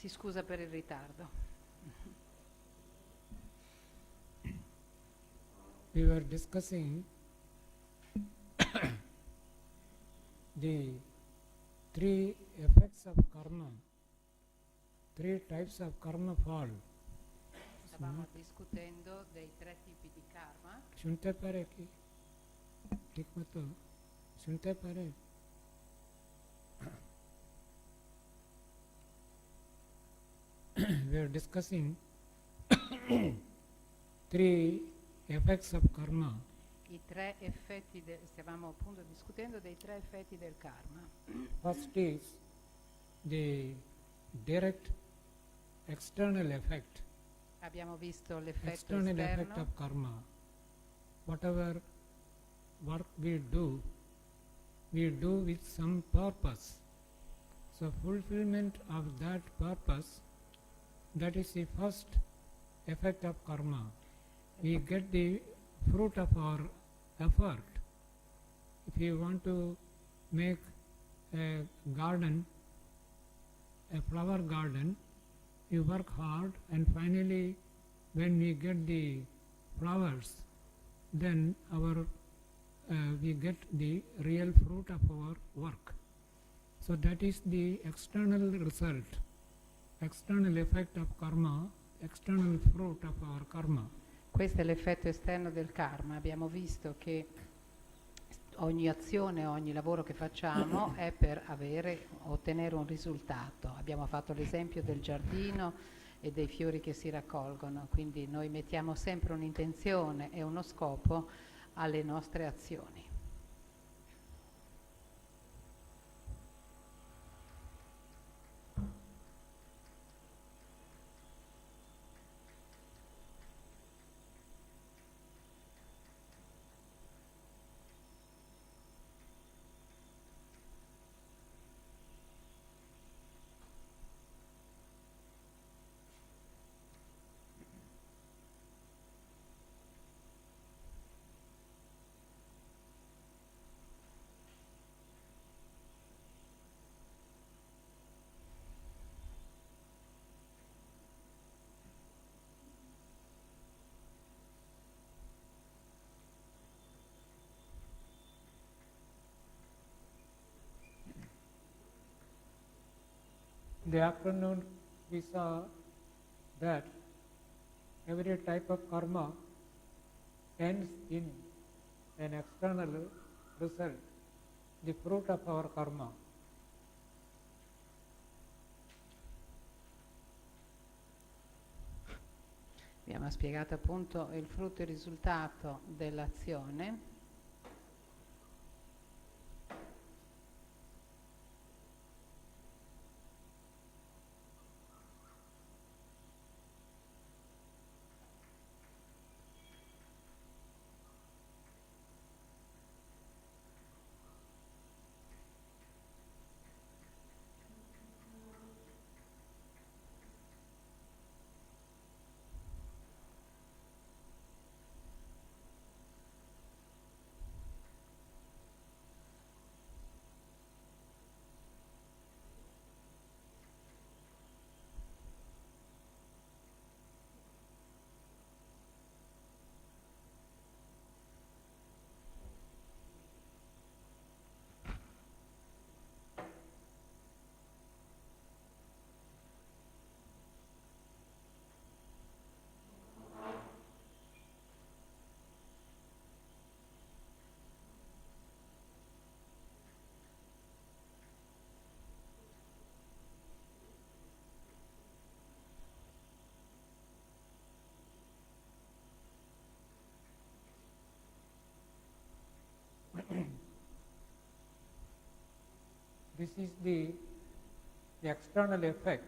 Si scusa per il ritardo. We were discussing the three effects of karma, three types of karma fall. Stavamo discutendo dei 3 tipi di karma. सुनते पारे कि ठीक मत सुनते पारे we are discussing three effects of karma. I 3 effetti, stavamo appunto discutendo dei 3 effetti del karma. First is the direct external effect. Abbiamo visto l'effetto External effect esterno. of karma. Whatever work we do with some purpose. So fulfillment of that purpose, that is the first effect of karma. We get the fruit of our effort. If you want to make a garden, a flower garden, you work hard, and finally when we get the flowers, then we get the real fruit of our work. So that is the external result, external effect of karma, external fruit of our karma. Questo è l'effetto esterno del karma. Abbiamo visto che ogni azione, ogni lavoro che facciamo è per ottenere un risultato. Abbiamo fatto l'esempio del giardino e dei fiori che si raccolgono, quindi noi mettiamo sempre un'intenzione e uno scopo alle nostre azioni. In the afternoon we saw that every type of karma ends in an external result, the fruit of our karma. Abbiamo spiegato appunto il frutto e il risultato dell'azione. This is the external effect,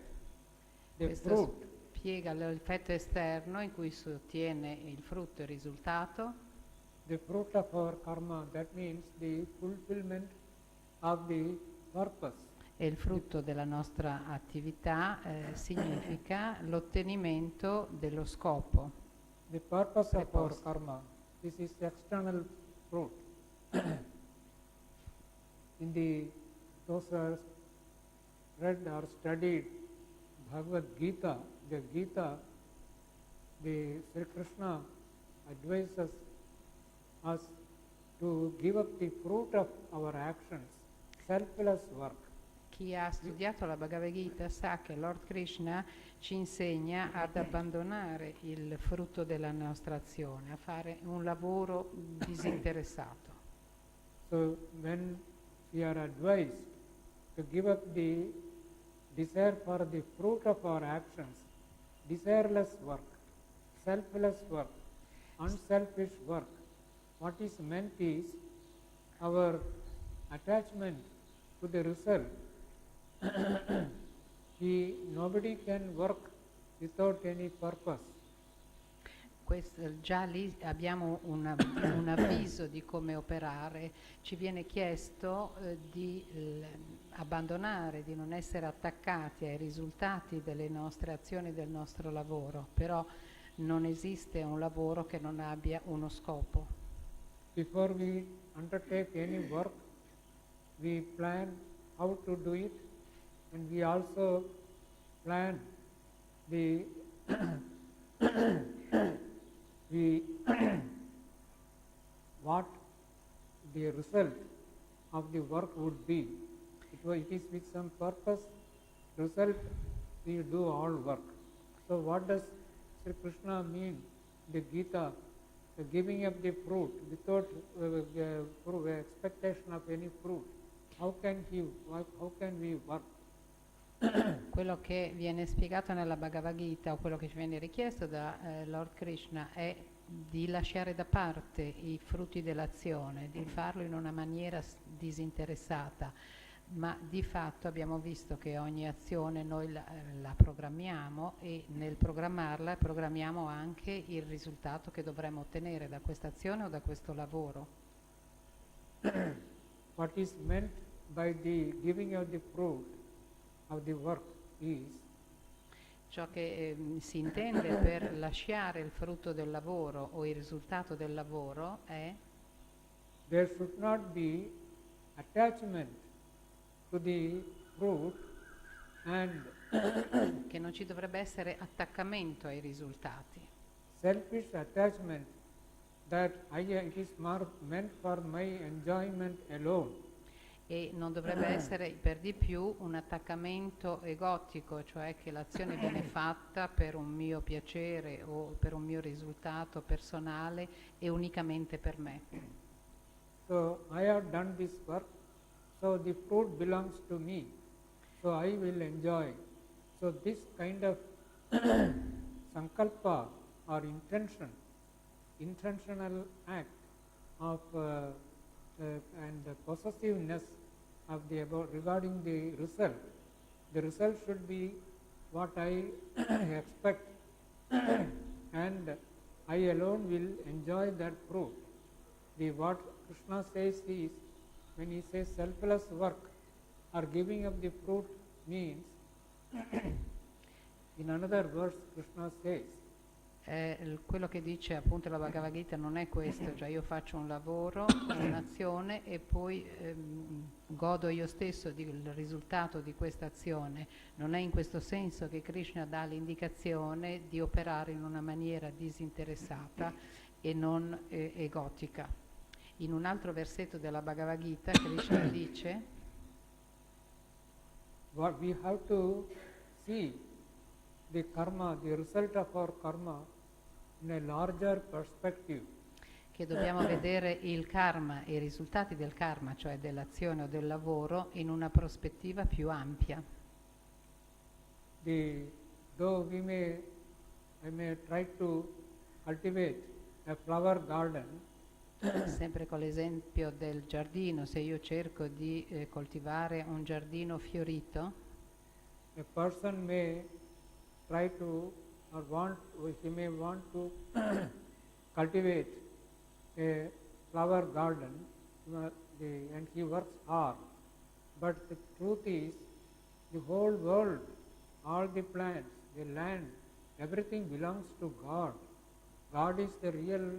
the Questo fruit. spiega l'effetto esterno in cui si ottiene il frutto e il risultato. The fruit of our karma, that means the fulfillment of the purpose. E il frutto della nostra attività significa l'ottenimento dello scopo. The purpose of our Preposto. karma, this is the external fruit. In those who have read or studied Bhagavad Gita, the Gita, the Sri Krishna advises us to give up the fruit of our actions, selfless work. Chi ha studiato la Bhagavad Gita sa che Lord Krishna ci insegna ad abbandonare il frutto della nostra azione, a fare un lavoro disinteressato. So when we are advised to give up the desire for the fruit of our actions, desireless work, selfless work, unselfish work, what is meant is our attachment to the result. Nobody can work without any purpose. Già lì abbiamo un avviso di come operare, ci viene chiesto di abbandonare, di non essere attaccati ai risultati delle nostre azioni, del nostro lavoro, però non esiste un lavoro che non abbia uno scopo. Before we undertake any work, we plan how to do it, and we also plan the what the result of the work would be. It is with some purpose. Result, we do all work. So what does Sri Krishna mean? The Gita, the giving up the fruit without expectation of any fruit. How can we work? Quello che viene spiegato nella Bhagavad Gita, o quello che ci viene richiesto da Lord Krishna, è di lasciare da parte i frutti dell'azione, di farlo in una maniera disinteressata, ma di fatto abbiamo visto che ogni azione noi la programmiamo, e nel programmarla programmiamo anche il risultato che dovremo ottenere da questa azione o da questo lavoro. What is meant by the giving of the fruit of the work is ciò che si intende per lasciare il frutto del lavoro o il risultato del lavoro è there should not be attachment to the fruit and che non ci dovrebbe essere attaccamento ai risultati, selfish attachment that it is meant for my enjoyment alone. e non dovrebbe essere per di più un attaccamento egotico, cioè che l'azione viene fatta per un mio piacere o per un mio risultato personale e unicamente per me. So I have done this work, so the fruit belongs to me, so I will enjoy. So this kind of sankalpa or intentional act of and the possessiveness of regarding the result. The result should be what I expect, and I alone will enjoy that fruit. What Krishna says is, when he says selfless work or giving up the fruit means, in another verse Krishna says, quello che dice appunto la Bhagavad Gita non è questo, cioè io faccio un lavoro, un'azione e poi godo io stesso del risultato di questa azione. Non è in questo senso che Krishna dà l'indicazione di operare in una maniera disinteressata e non egotica. In un altro versetto della Bhagavad Gita Krishna dice what we have to see the karma, the result of our karma in a larger perspective. Che dobbiamo vedere il karma e i risultati del karma, cioè dell'azione o del lavoro, in una prospettiva più ampia. Though I may try to cultivate a flower garden, sempre con l'esempio del giardino, se io cerco di coltivare un giardino fiorito, a person may try to he may want to cultivate a flower garden, and he works hard. But the truth is, the whole world, all the plants, the land, everything belongs to God. God is the real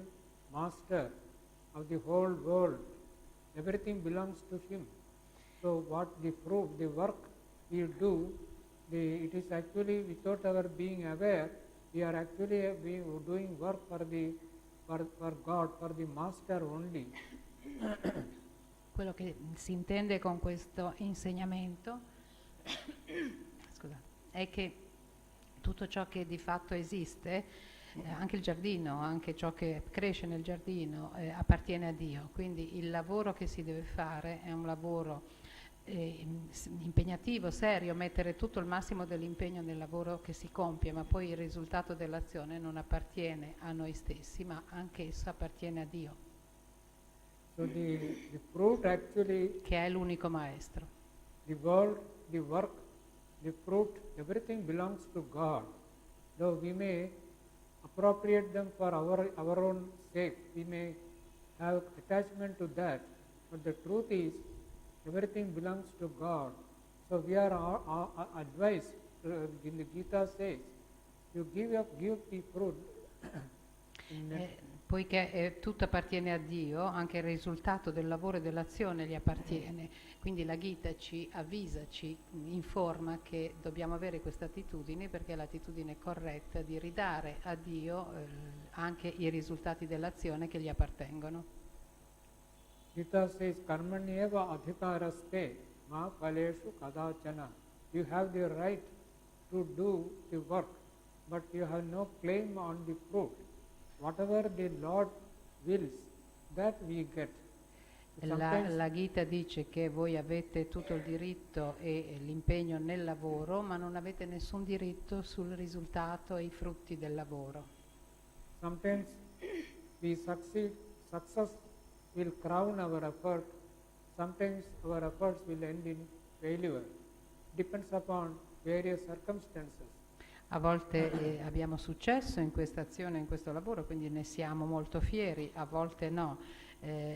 master of the whole world. Everything belongs to Him. So what the work we do, It is actually without our being aware, we are actually doing work for God, for the Master only. Quello che si intende con questo insegnamento scusa, è che tutto ciò che di fatto esiste, anche il giardino, anche ciò che cresce nel giardino, appartiene a Dio. Quindi il lavoro che si deve fare è un lavoro impegnativo, serio, mettere tutto il massimo dell'impegno nel lavoro che si compie, ma poi il risultato dell'azione non appartiene a noi stessi, ma anch'esso appartiene a Dio, So the fruit actually, che è l'unico maestro. the world, the work, the fruit, everything belongs to God. Though we may appropriate them for our own sake, we may have attachment to that, but the truth is everything belongs to God. So we are advised, in the Gita says, you give the fruit. Poiché tutto appartiene a Dio, anche il risultato del lavoro e dell'azione gli appartiene. Quindi la Gita ci avvisa, ci informa che dobbiamo avere questa attitudine, perché è l'attitudine corretta di ridare a Dio anche i risultati dell'azione che gli appartengono. Gita says, Karmanyeva adhikaraste ma paleshu kadachana. You have the right to do the work, but you have no claim on the fruit. Whatever the Lord wills, that we get. La Gita dice che voi avete tutto il diritto e l'impegno nel lavoro, ma non avete nessun diritto sul risultato e i frutti del lavoro. Sometimes we success will crown our effort, sometimes our efforts will end in failure. Depends upon various circumstances. A volte abbiamo successo in questa azione, in questo lavoro, quindi ne siamo molto fieri, a volte no.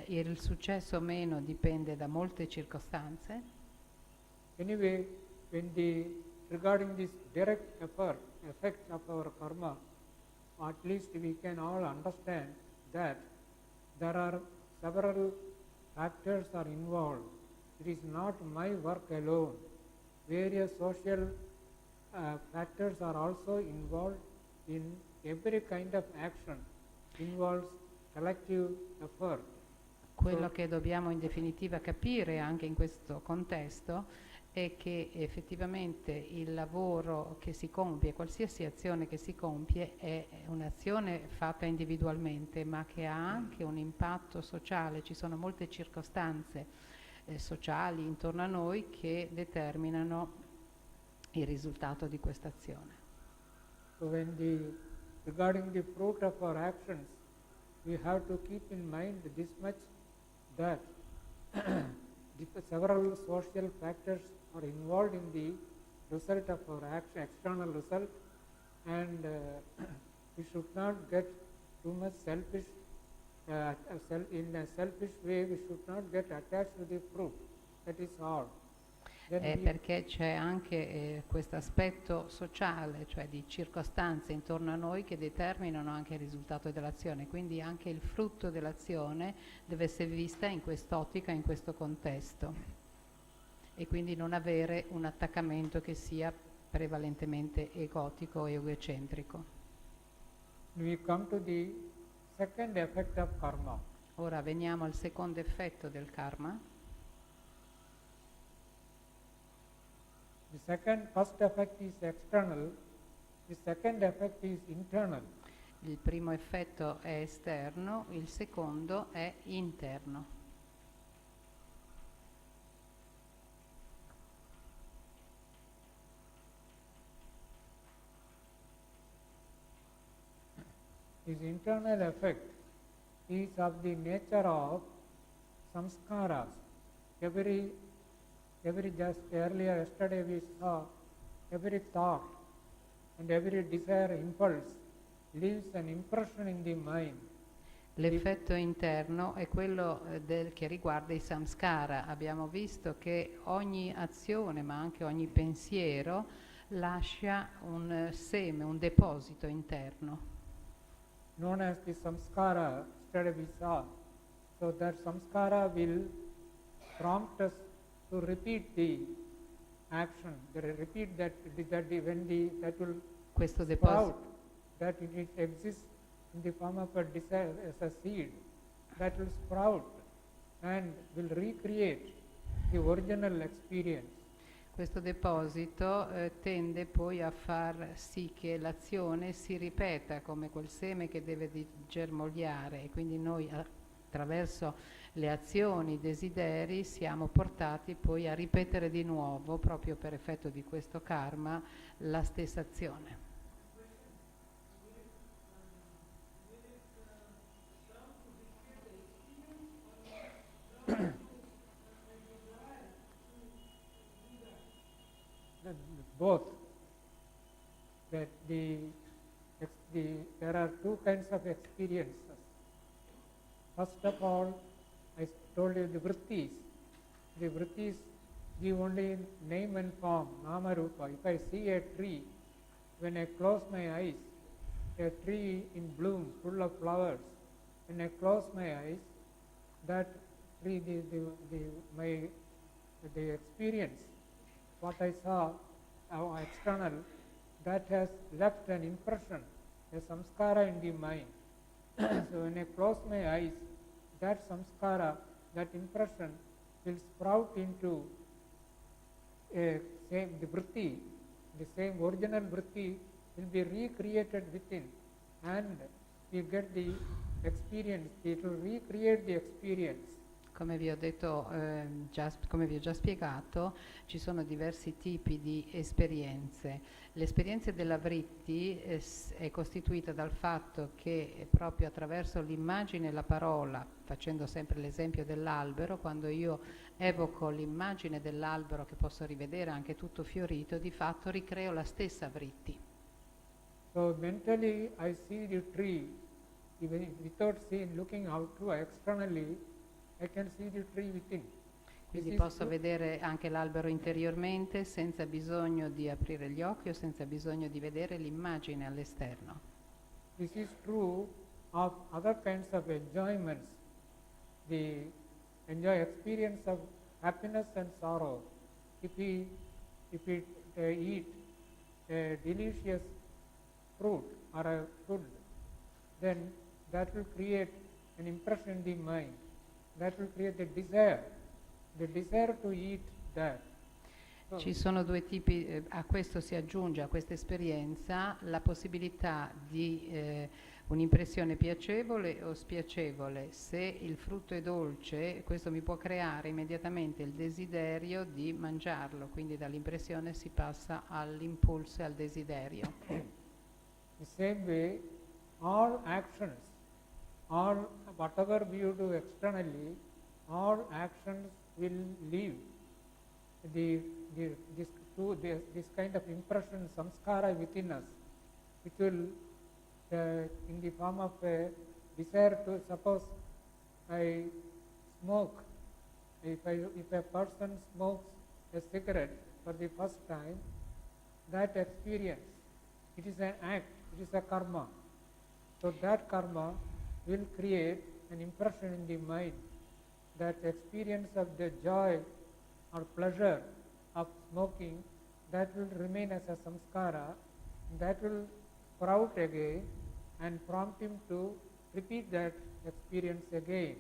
Il successo o meno dipende da molte circostanze. Anyway, regarding this direct effect of our karma, at least we can all understand that there are several factors are involved. It is not my work alone. Various social factors are also involved in every kind of action. Involves collective effort. Quello che dobbiamo in definitiva capire anche in questo contesto è che effettivamente il lavoro che si compie, qualsiasi azione che si compie, è un'azione fatta individualmente, ma che ha anche un impatto sociale. Ci sono molte circostanze sociali intorno a noi che determinano il risultato di questa azione. So regarding the fruit of our actions, we have to keep in mind this much, that several social factors are involved in the result of our action, external result, and we should not get too much selfish. In a selfish way, we should not get attached to the fruit. That is all. Perché c'è anche questo aspetto sociale, cioè di circostanze intorno a noi che determinano anche il risultato dell'azione, quindi anche il frutto dell'azione deve essere vista in quest'ottica, in questo contesto, e quindi non avere un attaccamento che sia prevalentemente egotico o egocentrico. We come to the second effect of karma. Ora veniamo al secondo effetto del karma. First effect is external, the second effect is internal. Il primo effetto è esterno, il secondo è interno. His internal effect is of the nature of samskaras. Every just earlier yesterday we saw every thought and every desire impulse leaves an impression in the mind. L'effetto interno è quello che riguarda i samskara. Abbiamo visto che ogni azione, ma anche ogni pensiero, lascia un seme, un deposito interno. Known as the samskara, yesterday we saw. So that samskara will prompt us to repeat the action, repeat that that will Questo sprout, deposito, that it exists in the form of a desire as a seed, that will sprout and will recreate the original experience. questo deposito tende poi a far sì che l'azione si ripeta come quel seme che deve germogliare, e quindi noi attraverso le azioni, i desideri siamo portati poi a ripetere di nuovo, proprio per effetto di questo karma, la stessa azione. Both. That there are two kinds of experiences. First of all, I told you the vrittis. The vrittis give only name and form, nama rupa. If I see a tree, when I close my eyes, a tree in bloom, full of flowers, when I close my eyes, that tree, the experience, what I saw, external, that has left an impression, a samskara in the mind. So when I close my eyes, that samskara, that impression will sprout into the vritti, the same original vritti will be recreated within, and we get the experience, it will recreate the experience. Come vi ho detto, come vi ho già spiegato, ci sono diversi tipi di esperienze. L'esperienza della vritti è costituita dal fatto che proprio attraverso l'immagine e la parola, facendo sempre l'esempio dell'albero, quando io evoco l'immagine dell'albero che posso rivedere anche tutto fiorito, di fatto ricreo la stessa vritti. So mentally I see the tree, even without looking out to externally, I can see the tree within. Quindi posso vedere anche l'albero interiormente senza bisogno di aprire gli occhi o senza bisogno di vedere l'immagine all'esterno. This is true of other kinds of enjoyments, the experience of happiness and sorrow. If we eat a delicious fruit or a food, then that will create an impression in the mind. That will create the desire to eat that. So Ci sono due tipi, a questo si aggiunge, a questa esperienza, la possibilità di un'impressione piacevole o spiacevole. Se il frutto è dolce, questo mi può creare immediatamente il desiderio di mangiarlo, quindi dall'impressione si passa all'impulso e al desiderio. the same way, all actions, all whatever we do externally, all actions will leave this kind of impression, samskara within us, which will in the form of a desire to, suppose I smoke, if a person smokes a cigarette for the first time, that experience, it is an act, it is a karma. So that karma will create an impression in the mind, that experience of the joy or pleasure of smoking, that will remain as a samskara, that will sprout again and prompt him to repeat that experience again.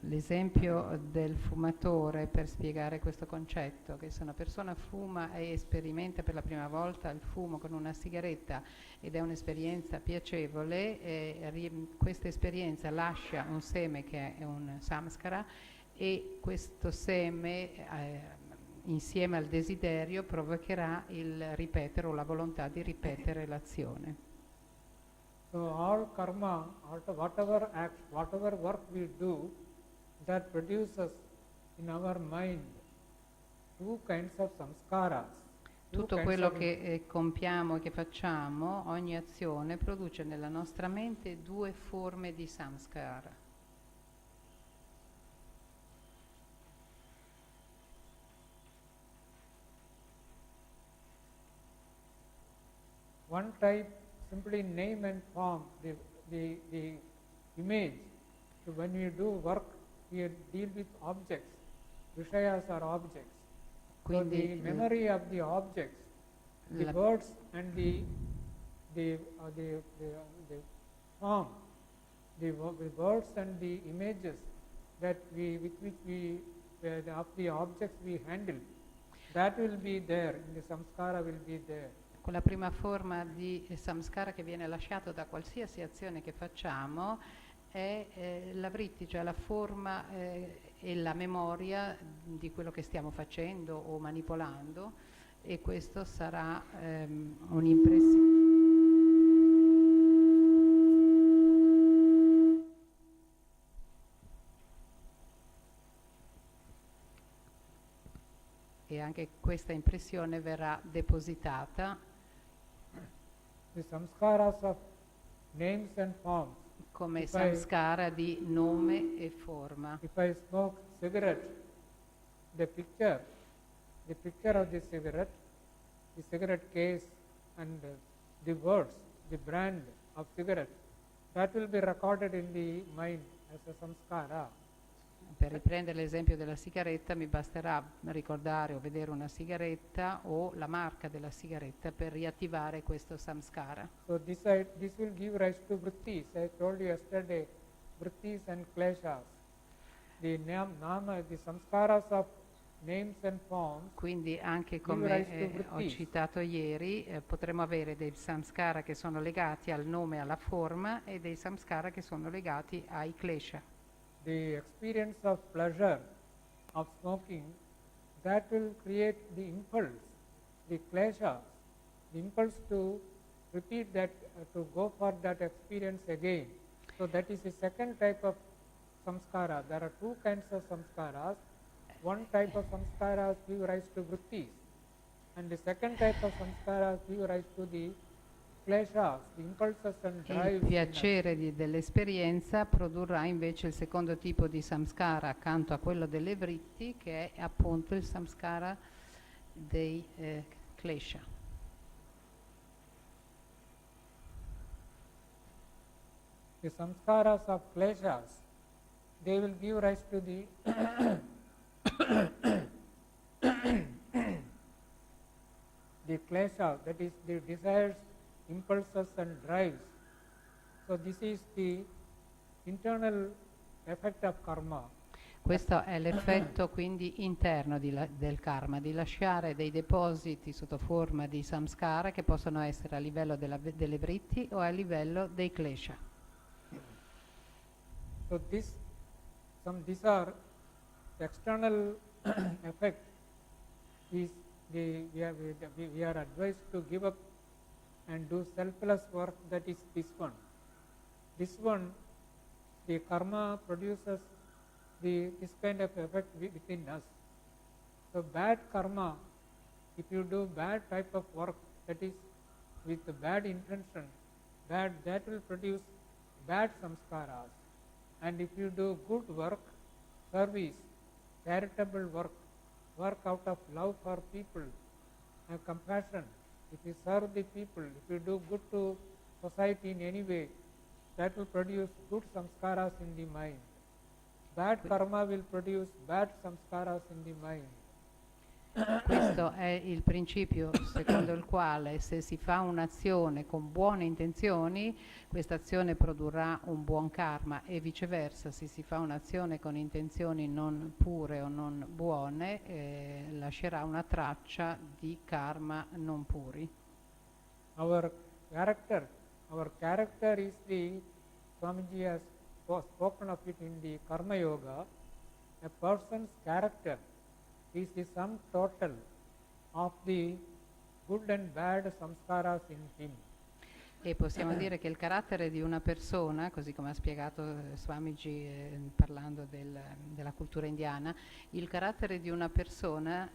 L'esempio del fumatore per spiegare questo concetto, che se una persona fuma e sperimenta per la prima volta il fumo con una sigaretta ed è un'esperienza piacevole, questa esperienza lascia un seme che è un samskara, e questo seme insieme al desiderio provocherà il ripetere o la volontà di ripetere l'azione. So all karma, whatever work we do, that produces in our mind two kinds of samskaras. Tutto quello che compiamo e che facciamo, ogni azione produce nella nostra mente due forme di samskara. One type, simply name and form, the image. So when we do work, we deal with objects, vishayas are objects. So the Quindi memory of the objects, the la- words and the form, the words and the images that with which we of the objects we handle, that will be there. In the samskara will be there. quella prima forma di samskara che viene lasciato da qualsiasi azione che facciamo è la vritti, cioè la forma e la memoria di quello che stiamo facendo o manipolando, e questo sarà un'impressione. E anche questa impressione verrà depositata The samskaras of names and forms. come If I- samskara di nome e forma. If I smoke cigarette, the picture of the cigarette case, and the words, the brand of cigarette, that will be recorded in the mind as a samskara. Per riprendere l'esempio della sigaretta, mi basterà ricordare o vedere una sigaretta o la marca della sigaretta per riattivare questo samskara. So this will give rise to vrittis. I told you yesterday, vrittis and kleshas. The nama, the samskaras of names and forms. Quindi anche rise come to ho vrittis. citato ieri, potremo avere dei samskara che sono legati al nome e alla forma e dei samskara che sono legati ai klesha. The experience of pleasure of smoking, that will create the impulse, the kleshas, the impulse to repeat that, to go for that experience again. So that is the second type of samskara. There are two kinds of samskaras. One type of samskaras give rise to vrittis, and the second type of samskaras give rise to the kleshas, the impulses and E il drives. in us. piacere dell'esperienza produrrà invece il secondo tipo di samskara accanto a quello delle vritti, che è appunto il samskara dei klesha. The samskaras of kleshas, they will give rise to the the klesha, that is the desires, impulses and drives. So this is the internal effect of karma. Questo è l'effetto quindi interno del karma, di lasciare dei depositi sotto forma di samskara che possono essere a livello delle vritti o a livello dei klesha. So these are external effect. We are advised to give up and do selfless work. That is this one. This one, the karma produces this kind of effect within us. So bad karma, if you do bad type of work, that is with the bad intention, that will produce bad samskaras. And if you do good work, service, charitable work out of love for people, and compassion, if you serve the people, if you do good to society in any way, that will produce good samskaras in the mind. Bad karma will produce bad samskaras in the mind. Questo è il principio secondo il quale se si fa un'azione con buone intenzioni, questa azione produrrà un buon karma, e viceversa, se si fa un'azione con intenzioni non pure o non buone, lascerà una traccia di karma non puri. Our character is the, Swamiji has spoken of it in the Karma Yoga. A person's character is the sum total of the good and bad samskaras in him. E possiamo dire che il carattere di una persona, così come ha spiegato Swamiji parlando della cultura indiana, il carattere di una persona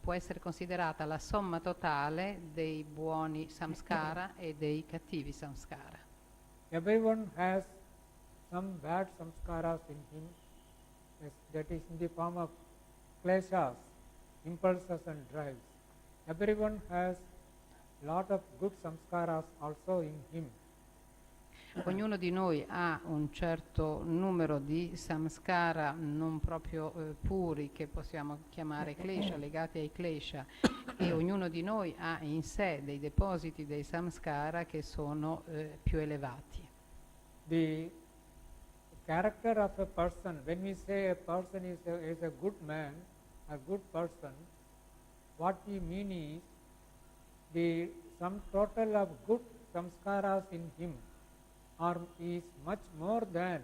può essere considerata la somma totale dei buoni samskara e dei cattivi samskara. Everyone has some bad samskaras in him, that is in the form of kleshas, impulses and drives. Everyone has lot of good samskaras also in him. Ognuno di noi ha un certo numero di samskara non proprio puri, che possiamo chiamare klesha, legati ai klesha, e ognuno di noi ha in sé dei depositi dei samskara che sono più elevati. The character of a person, when we say a person is a good man, a good person, what we mean is the sum total of good samskaras in him is much more than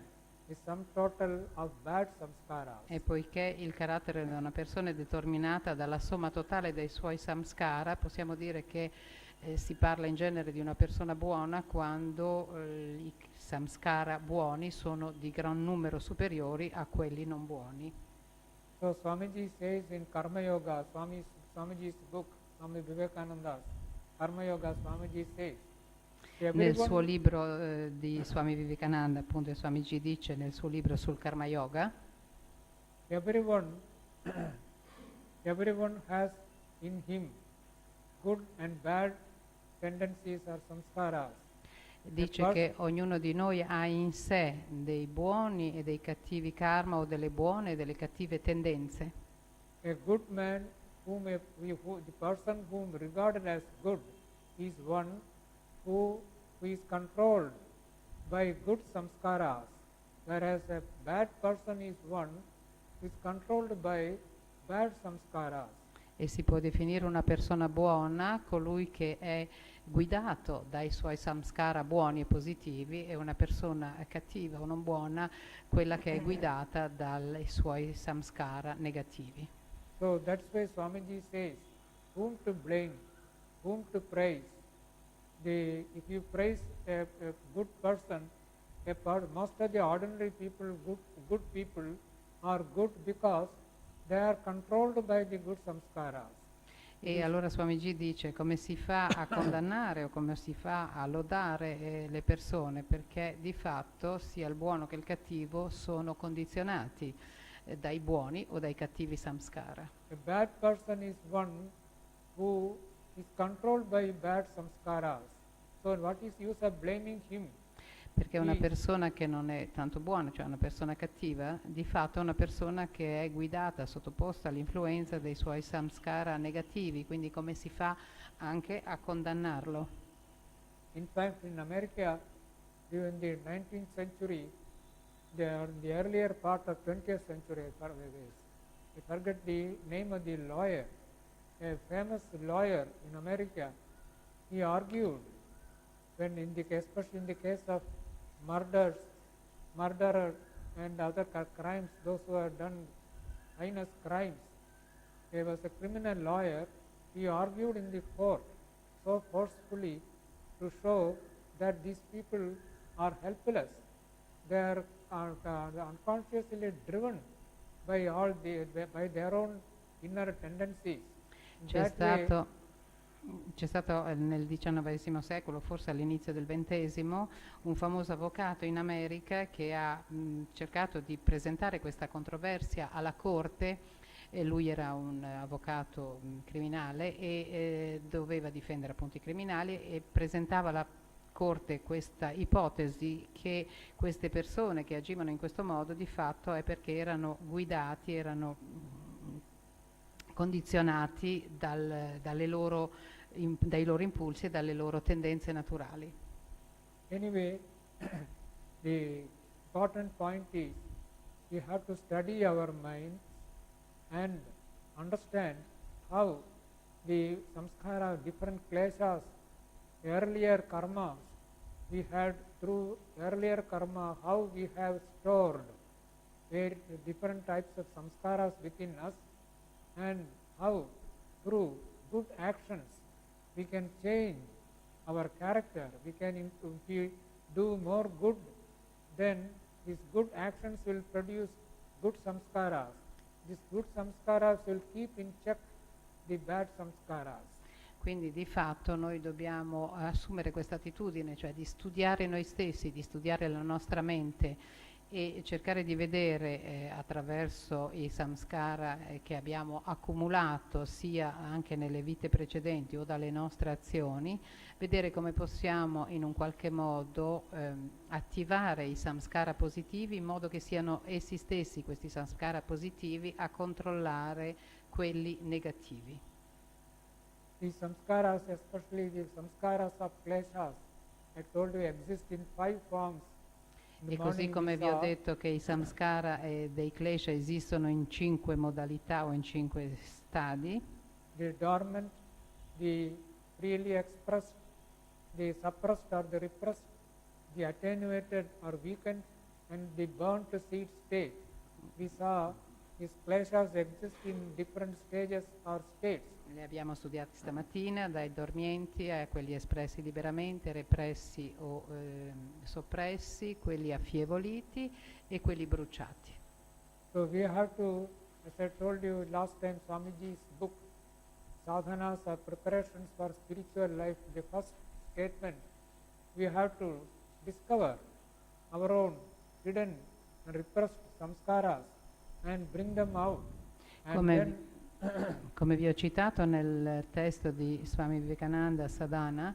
the sum total of bad samskaras. E poiché il carattere di una persona è determinata dalla somma totale dei suoi samskara, possiamo dire che si parla in genere di una persona buona quando i samskara buoni sono di gran numero superiori a quelli non buoni. So Swamiji says in Karma Yoga, Swamiji's book, Swami Vivekananda's Karma Yoga, Swamiji says, nel suo libro di Swami Vivekananda, appunto, e Swamiji dice nel suo libro sul Karma Yoga, everyone has in him good and bad tendencies or samskaras. Dice che ognuno di noi ha in sé dei buoni e dei cattivi karma, o delle buone e delle cattive tendenze. A good man, the person whom regarded as good, is one who is controlled by good samskaras, whereas a bad person is one who is controlled by bad samskaras. E si può definire una persona buona colui che è guidato dai suoi samskara buoni e positivi, e una persona cattiva o non buona quella che è guidata dai suoi samskara negativi. So that's why Swamiji says, whom to blame, whom to praise. If you praise a good person, most of the ordinary people, good people, are good because they are controlled by the good samskaras. E allora Swamiji dice come si fa a condannare o come si fa a lodare le persone, perché di fatto sia il buono che il cattivo sono condizionati dai buoni o dai cattivi samskara. A bad person is one who is controlled by bad samskaras. So what is use of blaming him? Perché una persona che non è tanto buona, cioè una persona cattiva, di fatto è una persona che è guidata, sottoposta all'influenza dei suoi samskara negativi, quindi come si fa anche a condannarlo? In fact, in America, during the 19th century, the earlier part of 20th century, I forget the name of the lawyer, a famous lawyer in America, he argued when especially in the case of murderer and other crimes, those who have done heinous crimes. He was a criminal lawyer. He argued in the court so forcefully to show that these people are helpless. They are unconsciously driven by by their own inner tendencies. C'è stato nel XIX secolo, forse all'inizio del XX, un famoso avvocato in America che ha cercato di presentare questa controversia alla corte. E lui era un avvocato criminale e doveva difendere appunto i criminali, e presentava alla corte questa ipotesi che queste persone che agivano in questo modo di fatto è perché erano guidati, erano condizionati dai loro impulsi e dalle loro tendenze naturali. Anyway, the important point is we have to study our mind and understand how the samskara, different kleshas, earlier karmas we had through earlier karma, how we have stored different types of samskaras within us, and how through good actions we can change our character. We can if we do more good, then these good actions will produce good samskaras. These good samskaras will keep in check the bad samskaras. Quindi di fatto noi dobbiamo assumere questa attitudine, cioè di studiare noi stessi, di studiare la nostra mente e cercare di vedere attraverso i samskara che abbiamo accumulato sia anche nelle vite precedenti o dalle nostre azioni, vedere come possiamo in un qualche modo attivare i samskara positivi in modo che siano essi stessi, questi samskara positivi, a controllare quelli negativi. The samskaras, especially the samskaras of kleshas, I told you exist in 5 forms. E così come vi ho detto che i samskara dei klesha esistono in 5 modalità o in 5 stadi, the dormant, the freely expressed, the suppressed or the repressed, the attenuated or weakened, and the burnt seed state. We saw these kleshas exist in different stages or states. li abbiamo studiati stamattina, dai dormienti a quelli espressi liberamente, repressi o soppressi, quelli affievoliti e quelli bruciati. So we have to, as I told you last time, Swamiji's book, Sadhanas or Preparations for Spiritual Life, the first statement, we have to discover our own hidden and repressed samskaras and bring them out. And come vi ho citato nel testo di Swami Vivekananda Sadhana,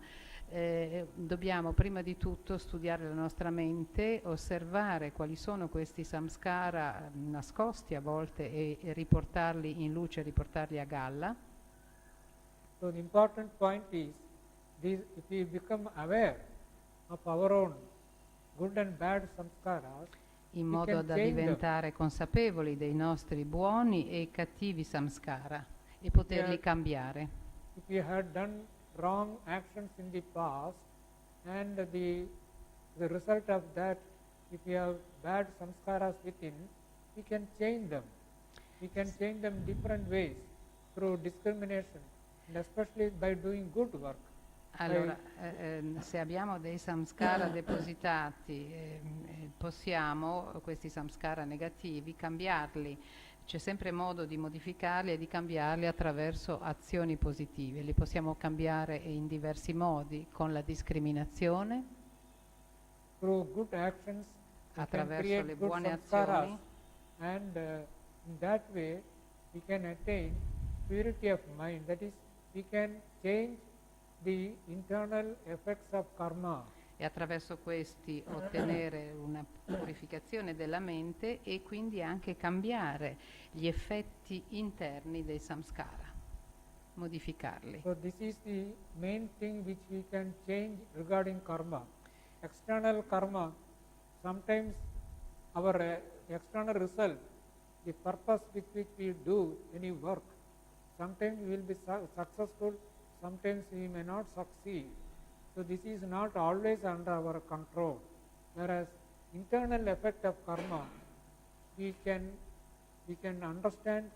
dobbiamo prima di tutto studiare la nostra mente, osservare quali sono questi samskara nascosti a volte e riportarli in luce, riportarli a galla. So the important point is, if we become aware of our own good and bad samskaras, in modo da diventare consapevoli dei nostri buoni e cattivi samskara e poterli cambiare. If we had done wrong actions in the past and the result of that, if we have bad samskaras within, we can change them. We can change them different ways through discrimination and especially by doing good work. Allora, se abbiamo dei samskara depositati, possiamo, questi samskara negativi, cambiarli. C'è sempre modo di modificarli e di cambiarli attraverso azioni positive. Li possiamo cambiare in diversi modi, con la discriminazione, through good actions, attraverso le buone azioni, and in that way we can attain purity of mind. That is, we can change the internal effects of karma. E attraverso questi ottenere una purificazione della mente e quindi anche cambiare gli effetti interni dei samskara, modificarli. So this is the main thing which we can change regarding karma. External karma, sometimes our external result, the purpose with which we do any work, sometimes we will be successful, sometimes we may not succeed. So this is not always under our control. Whereas internal effect of karma, we can understand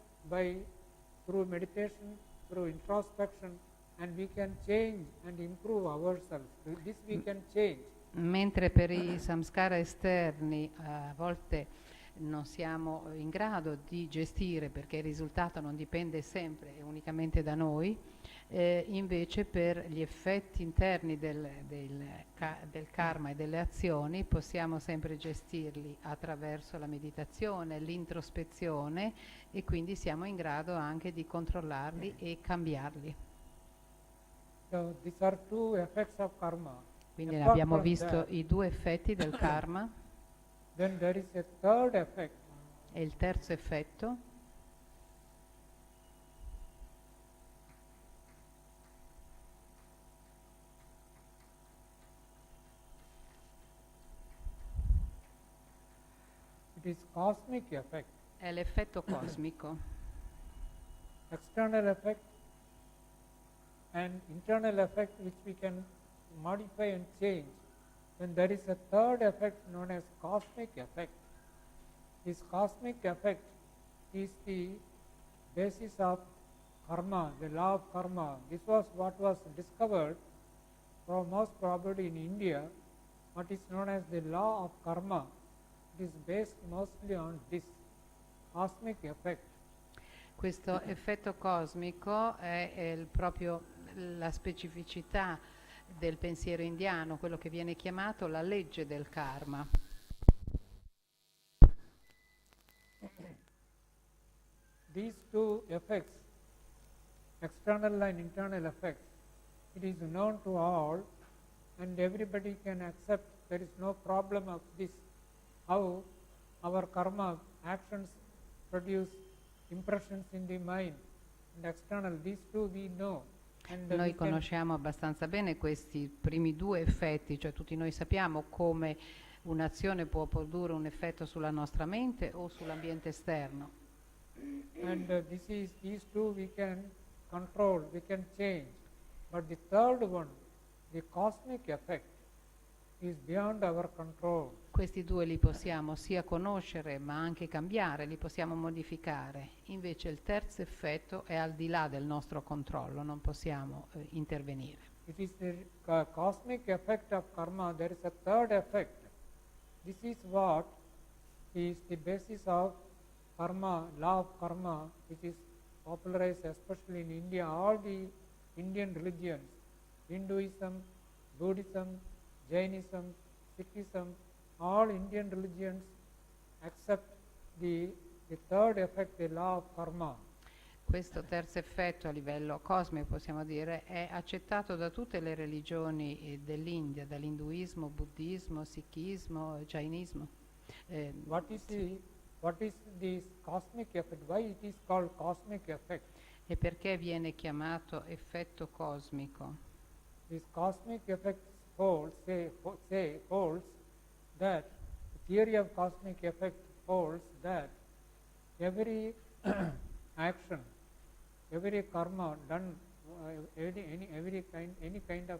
through meditation, through introspection, and we can change and improve ourselves. This we can change. Mentre per i samskara esterni a volte non siamo in grado di gestire perché il risultato non dipende sempre e unicamente da noi, invece per gli effetti interni del karma e delle azioni possiamo sempre gestirli attraverso la meditazione, l'introspezione e quindi siamo in grado anche di controllarli e cambiarli. So these are two effects of karma. Quindi abbiamo visto i due effetti del karma. Then there is a third effect. E il terzo effetto it is cosmic effect. È l'effetto cosmico. External effect and internal effect which we can modify and change. Then there is a third effect known as cosmic effect. This cosmic effect is the basis of karma, the law of karma. This was what was discovered most probably in India, what is known as the law of karma. It is based mostly on this cosmic effect. Questo effetto cosmico è proprio la specificità del pensiero indiano, quello che viene chiamato la legge del karma. these two effects, external and internal effects, it is known to all and everybody can accept. There is no problem of this, how our karma actions produce impressions in the mind and external, these two we know. And Noi conosciamo abbastanza bene questi primi due effetti, cioè tutti noi sappiamo come un'azione può produrre un effetto sulla nostra mente o sull'ambiente esterno. And these two we can control, we can change. But the third one, the cosmic effect, is beyond our control. Questi due li possiamo sia conoscere ma anche cambiare, li possiamo modificare. Invece il terzo effetto è al di là del nostro controllo, non possiamo intervenire. It is the cosmic effect of karma. There is a third effect. This is what is the basis of karma, law of karma, which is popularized especially in India. All the Indian religions, Hinduism, Buddhism, Jainism, Sikhism, all Indian religions accept the third effect, the law of karma. Questo terzo effetto a livello cosmico, possiamo dire, è accettato da tutte le religioni dell'India, dall'induismo, buddismo, sikhismo, jainismo. What is this cosmic effect? Why it is called cosmic effect? E perché viene chiamato effetto cosmico? This cosmic effect holds that the theory of cosmic effect holds that every action, every karma done, any kind of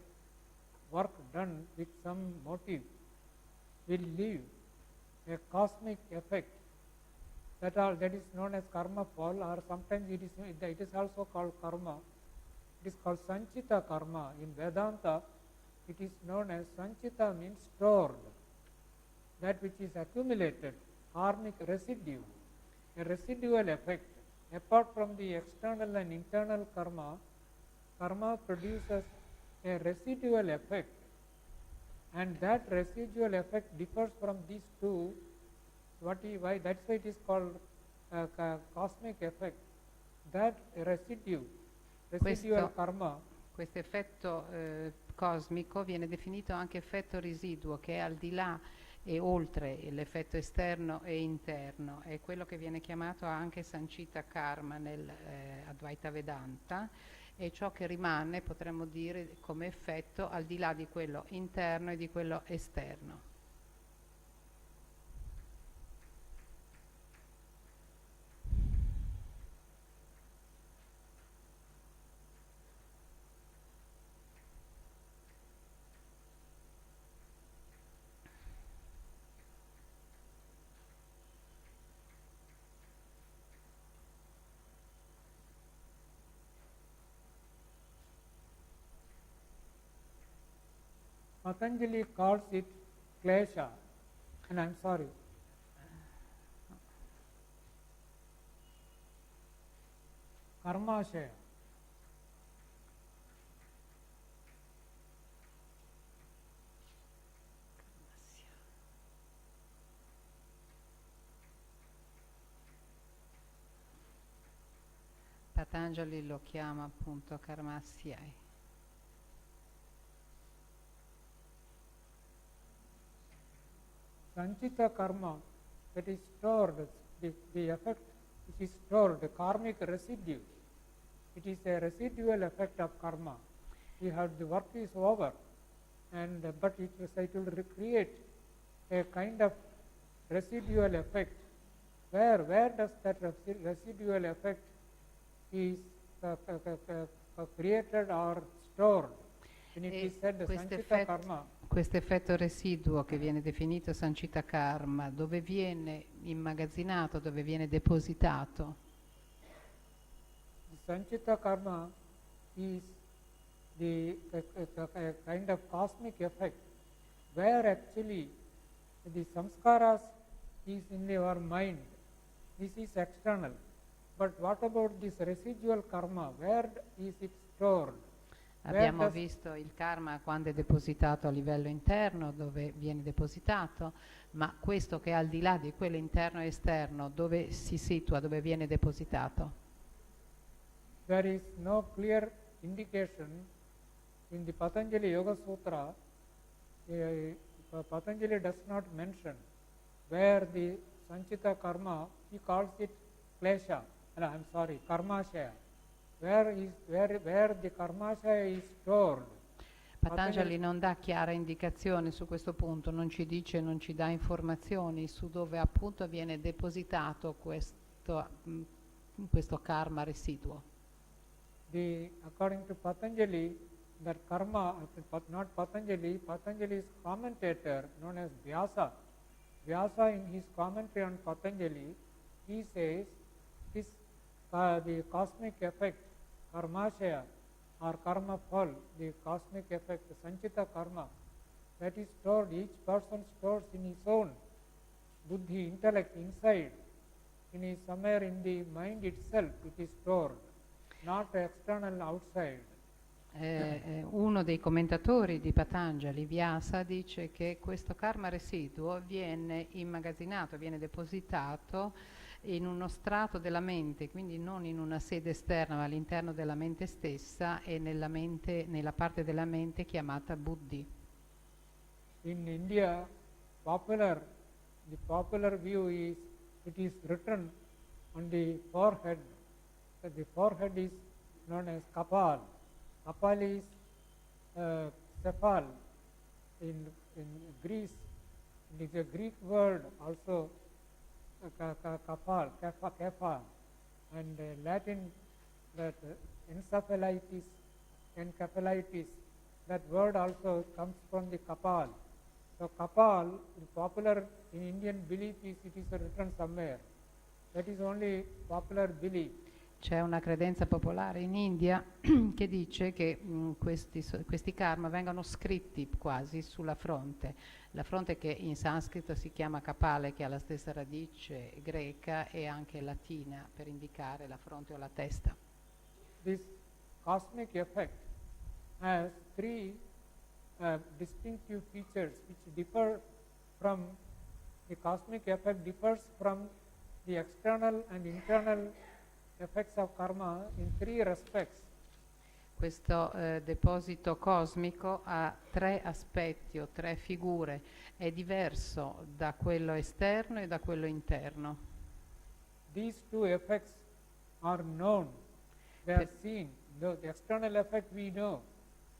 work done with some motive will leave a cosmic effect. That is known as karma fall, or sometimes it is also called karma. It is called sanchita karma. In Vedanta, it is known as sanchita means stored, that which is accumulated, karmic residue, a residual effect. Apart from the external and internal karma, karma produces a residual effect, and that residual effect differs from these two. Why? That's why it is called cosmic effect. That residual karma. Questo effetto cosmico viene definito anche effetto residuo, che è al di là e oltre l'effetto esterno e interno. È quello che viene chiamato anche Sanchita Karma nel Advaita Vedanta. E ciò che rimane, potremmo dire, come effetto al di là di quello interno e di quello esterno. Patanjali calls it klesha, and I'm sorry. Karmashaya. Patanjali lo chiama appunto Karmasyai. Sanchita karma, that is stored, the effect which is stored, the karmic residue. It is a residual effect of karma. The work is over, but it will recreate a kind of residual effect. Where does that residual effect is created or stored? When it is said Sanchita karma. Questo effetto residuo che viene definito Sanchita Karma, dove viene immagazzinato, dove viene depositato? Sanchita karma is the kind of cosmic effect where actually the samskaras is in your mind. This is external. But what about this residual karma? Where is it stored? Abbiamo visto il karma quando è depositato a livello interno, dove viene depositato, ma questo che è al di là di quello interno e esterno, dove si situa, dove viene depositato? There is no clear indication in the Patanjali Yoga Sutra. Patanjali does not mention where the Sanchita karma, he calls it klesha, karmashaya. Where the karmashaya is stored. Patanjali non dà chiara indicazione su questo punto, non ci dice, non ci dà informazioni su dove appunto viene depositato questo karma residuo. According to Patanjali, that karma, not Patanjali, Patanjali's commentator known as Vyasa. Vyasa, in his commentary on Patanjali, he says the cosmic effect, karmashaya or karma phal, the cosmic effect, the sanchita karma, that is stored, each person stores in his own buddhi, intellect, inside, somewhere in the mind itself it is stored, not external, outside. Uno dei commentatori di Patanjali, Vyasa, dice che questo karma residuo viene immagazzinato, viene depositato in uno strato della mente, quindi non in una sede esterna, ma all'interno della mente stessa e nella parte della mente chiamata buddhi. In India, the popular view is it is written on the forehead. The forehead is known as kapal. Kapal is cephal in Greece. It is a Greek word also, kapal, kapha, and Latin that encephalitis, that word also comes from the kapal. So kapal, popular in Indian belief is it is written somewhere. That is only popular belief. C'è una credenza popolare in India che dice che questi karma vengono scritti quasi sulla fronte. La fronte che in sanscrito si chiama kapale, che ha la stessa radice greca e anche latina per indicare la fronte o la testa. This cosmic effect has three distinctive features which differ from the cosmic effect differs from the external and internal effects of karma in three respects. Questo deposito cosmico ha tre aspetti o tre figure, è diverso da quello esterno e da quello interno. These two effects are known, they are seen. The external effect we know.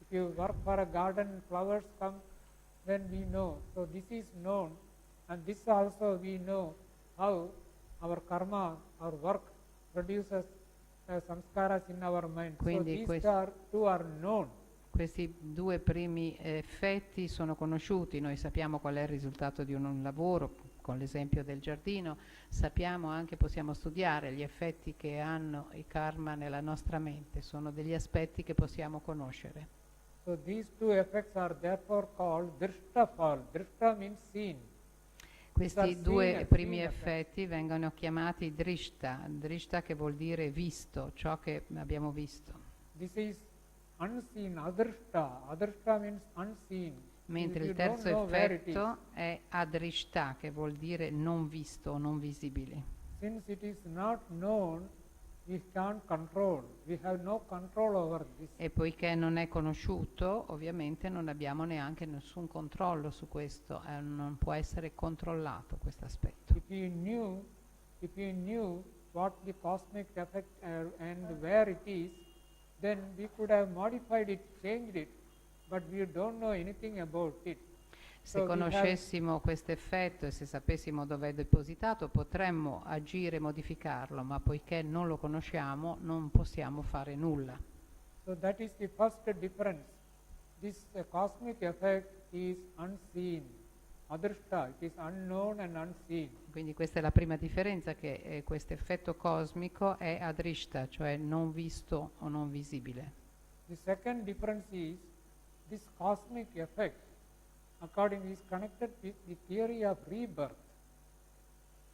If you work for a garden, flowers come, then we know. So this is known, and this also we know how our karma, our work produces samskaras in our mind. Quindi so these two are known. Questi due primi effetti sono conosciuti, noi sappiamo qual è il risultato di un lavoro, con l'esempio del giardino, sappiamo anche, possiamo studiare gli effetti che hanno i karma nella nostra mente, sono degli aspetti che possiamo conoscere. So these two effects are therefore called drishta phal. Drishta means seen. Questi due primi effetti vengono chiamati drishta, drishta che vuol dire visto, ciò che abbiamo visto. This is unseen, adrishta. Adrishta means unseen. Mentre il terzo effetto è adrishta, che vuol dire non visto o non visibile. Since it is not known, we can't control. We have no control over this. E poiché non è conosciuto, ovviamente non abbiamo neanche nessun controllo su questo, non può essere controllato questo aspetto. If you knew what the cosmic effect and where it is, then we could have modified it, changed it, but we don't know anything about it. Se conoscessimo questo effetto e se sapessimo dove è depositato, potremmo agire e modificarlo, ma poiché non lo conosciamo, non possiamo fare nulla. So that is the first difference. This cosmic effect is unseen. Adrishta, it is unknown and unseen. Quindi questa è la prima differenza, che questo effetto cosmico è adrishta, cioè non visto o non visibile. The second difference is this cosmic effect is connected with the theory of rebirth.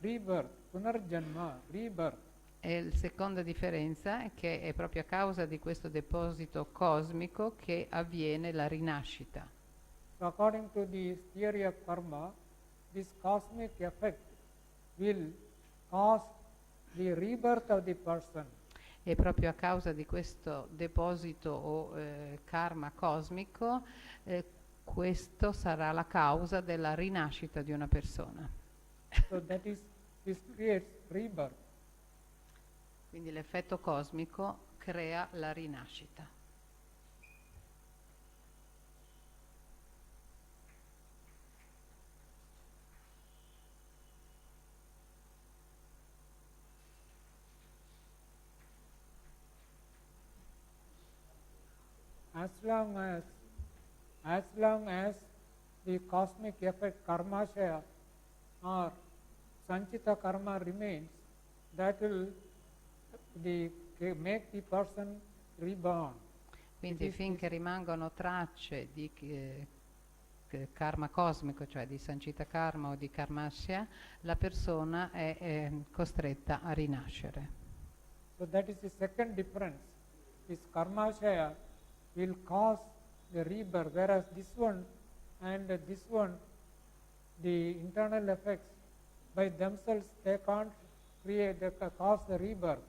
Rebirth, punarjanma, rebirth. E la seconda differenza è che è proprio a causa di questo deposito cosmico che avviene la rinascita. So according to the theory of karma, this cosmic effect will cause the rebirth of the person. E proprio a causa di questo deposito o karma cosmico, questo sarà la causa della rinascita di una persona. So that is, this creates rebirth. Quindi l'effetto cosmico crea la rinascita. As long as the cosmic effect karmashaya or sanchita karma remains, that will make the person reborn. Quindi finché rimangono tracce di karma cosmico, cioè di sancita karma o di karmasya, la persona è costretta a rinascere. So that is the second difference. This karmashaya will cause the rebirth, whereas this one and this one, the internal effects by themselves, they can't cause the rebirth.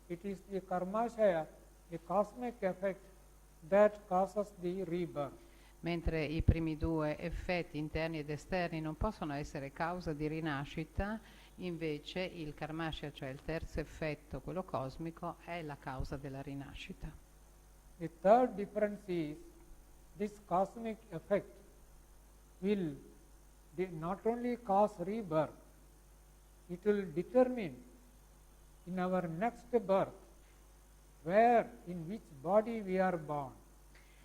It is the karmashaya, the cosmic effect, that causes the rebirth. Mentre i primi due effetti interni ed esterni non possono essere causa di rinascita, invece il karmasya, cioè il terzo effetto, quello cosmico, è la causa della rinascita. The third difference is this cosmic effect will not only cause rebirth, it will determine in our next birth where, in which body we are born,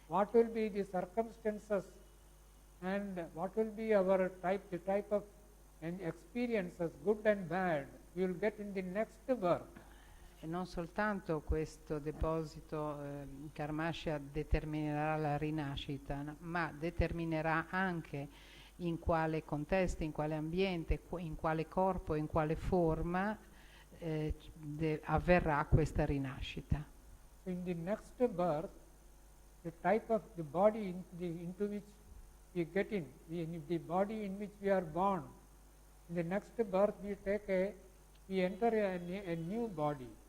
what will be the circumstances and what will be our the type of experiences, good and bad, we will get in the next birth. E non soltanto questo deposito karmasya determinerà la rinascita, ma determinerà anche in quale contesto, in quale ambiente, in quale corpo, in quale forma avverrà questa rinascita. In the next birth, the type of the body into which we get in, the body in which we are born, in the next birth we enter a new body.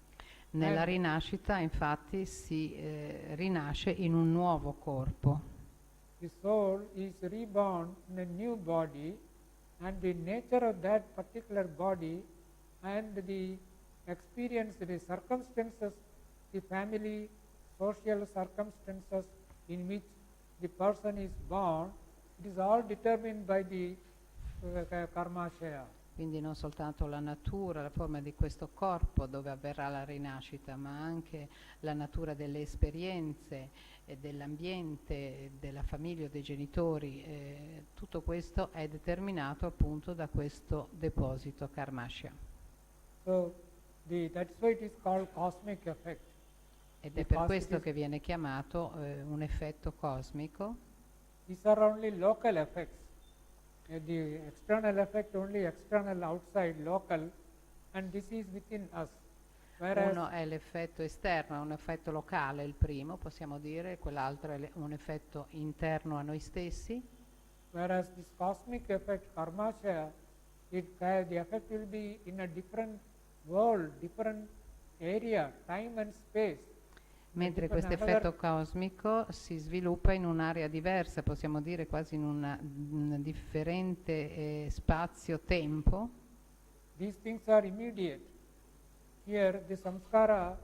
Nella rinascita, infatti, si rinasce in un nuovo corpo. The soul is reborn in a new body, and the nature of that particular body and the experience, the circumstances, the family, social circumstances in which the person is born, it is all determined by the karmashaya. Quindi non soltanto la natura, la forma di questo corpo dove avverrà la rinascita, ma anche la natura delle esperienze, dell'ambiente, della famiglia o dei genitori. Tutto questo è determinato appunto da questo deposito karmasya. So that's why it is called cosmic effect. Ed è per questo che viene chiamato un effetto cosmico. These are only local effects. The external effect only external, outside, local, and this is within us. Whereas uno è l'effetto esterno, è un effetto locale il primo, possiamo dire, quell'altro è un effetto interno a noi stessi. Whereas this cosmic effect, karmashaya, the effect will be in a different world, different area, time and space. Mentre questo effetto cosmico si sviluppa in un'area diversa, possiamo dire quasi in un differente spazio-tempo. These things are immediate. Here the samskara,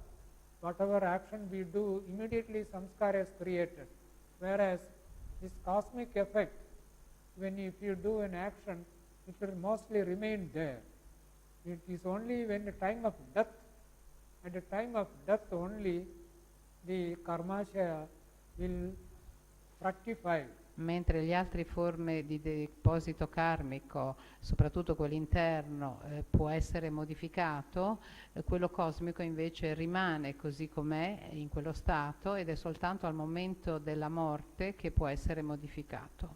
whatever action we do, immediately samskara is created. Whereas this cosmic effect, if you do an action, it will mostly remain there. It is only when the time of death, at the time of death only, the karmashaya will fructify. Mentre le altre forme di deposito karmico, soprattutto quello interno, può essere modificato, quello cosmico invece rimane così com'è in quello stato ed è soltanto al momento della morte che può essere modificato.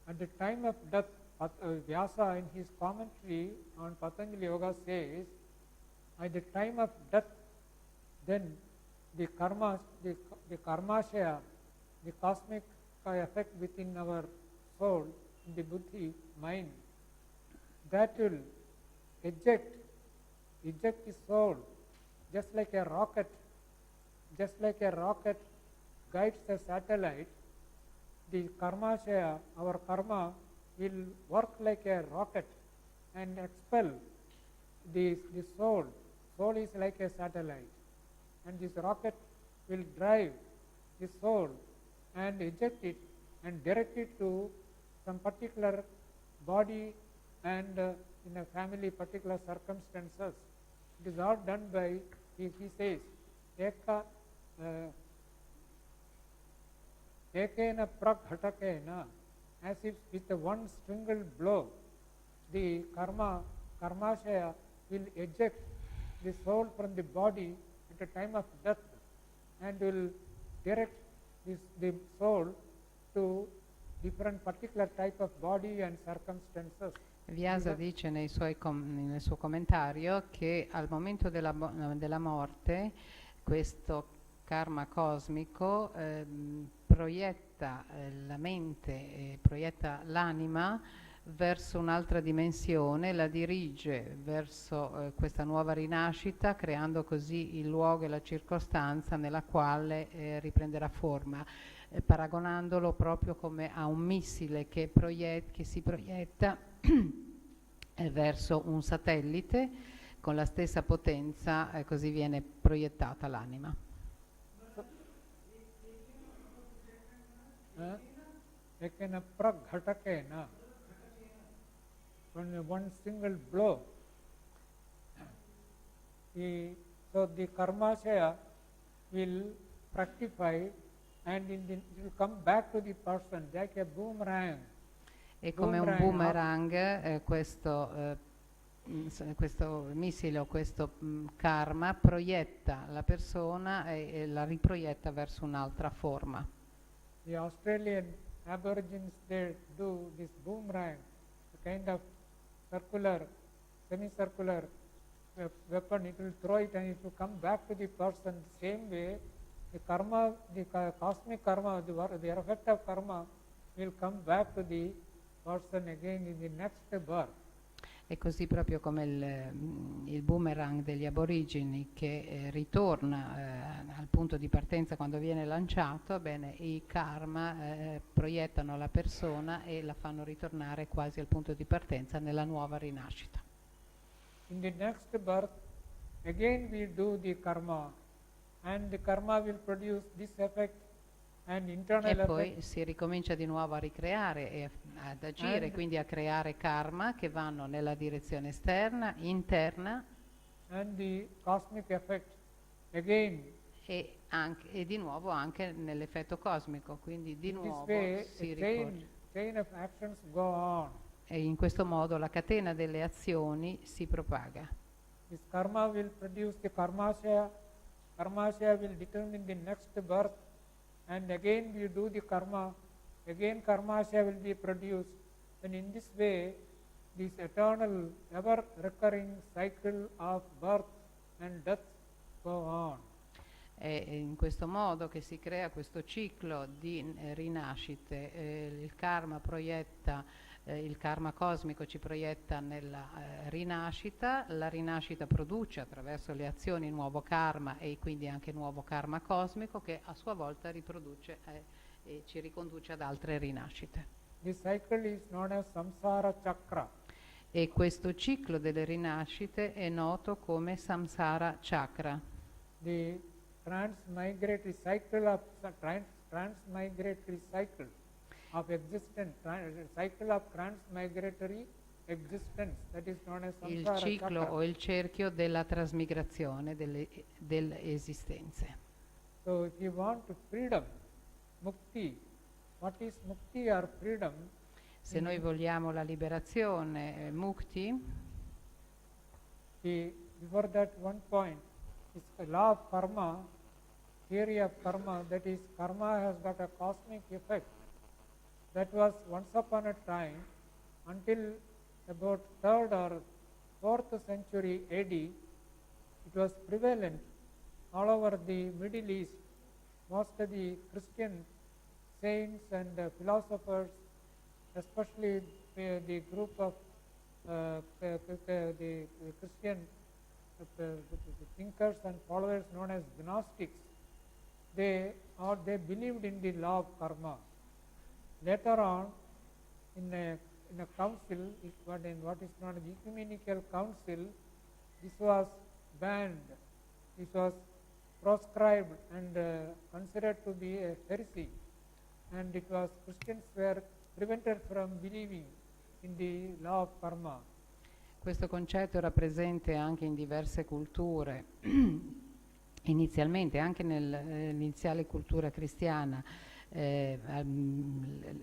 At the time of death, Vyasa in his commentary on Patanjali Yoga says At the time of death, then the karma, the karmashaya, the cosmic effect within our soul, in the buddhi, mind, that will eject the soul, just like a rocket guides a satellite. The karmashaya, our karma, will work like a rocket and expel the soul. Soul is like a satellite, and this rocket will drive the soul and eject it and direct it to some particular body and in a family particular circumstances. It is all done by, he says, ekena praghatakena, as if with a one single blow, the karmashaya will eject the soul from the body at the time of death and will direct the soul to different particular type of body and circumstances. Vyasa dice nel suo commentario che al momento della morte questo karma cosmico proietta la mente, proietta l'anima verso un'altra dimensione, la dirige verso questa nuova rinascita, creando così il luogo e la circostanza nella quale riprenderà forma, paragonandolo proprio come a un missile che si proietta verso un satellite con la stessa potenza, così viene proiettata l'anima. Ekena praghatakena, from one single blow. So the karmashaya will fructify and it will come back to the person like a boomerang. E come un boomerang questo missile o questo karma proietta la persona e la riproietta verso un'altra forma. The Australian Aborigines, they do this boomerang, a kind of circular, semicircular weapon. It will throw it and it will come back to the person. Same way, the karma, the cosmic karma, the effect of karma will come back to the person again in the next birth. È così proprio come il boomerang degli aborigeni che ritorna al punto di partenza quando viene lanciato, bene, i karma proiettano la persona e la fanno ritornare quasi al punto di partenza nella nuova rinascita. In the next birth, again we do the karma, and the karma will produce this effect and internal e poi effect. Si ricomincia di nuovo a ricreare e ad agire, quindi a creare karma che vanno nella direzione esterna, interna And the cosmic effect again. e di nuovo anche nell'effetto cosmico, quindi di nuovo si ricorre. Chain of actions go on. E in questo modo la catena delle azioni si propaga. This karma will produce the karmashaya. Karmashaya will determine the next birth, and again we do the karma. Again karmashaya will be produced, and in this way, this eternal, ever-recurring cycle of birth and death go on. È in questo modo che si crea questo ciclo di rinascite. Il karma proietta, il karma cosmico ci proietta nella rinascita, la rinascita produce attraverso le azioni nuovo karma e quindi anche nuovo karma cosmico che a sua volta riproduce e ci riconduce ad altre rinascite. This cycle is known as samsara chakra. E questo ciclo delle rinascite è noto come samsara chakra. The transmigratory cycle of transmigratory cycle of existence, cycle of transmigratory existence, that is known as Il samsara ciclo chakra. o il cerchio della trasmigrazione delle esistenze. So if you want freedom, mukti, what is mukti or freedom? Se noi vogliamo la liberazione, mukti, Before that one point, is a law of karma, theory of karma, that is karma has got a cosmic effect. That was once upon a time, until about 3rd or 4th century AD, it was prevalent all over the Middle East. Most of the Christian saints and philosophers, especially the group of the Christian thinkers and followers known as Gnostics, they believed in the law of karma. Later on, in a council, in what is known as ecumenical council, this was banned. This was proscribed and considered to be a heresy, and it was Christians were prevented from believing in the law of karma. Questo concetto era presente anche in diverse culture, inizialmente anche nell'iniziale cultura cristiana.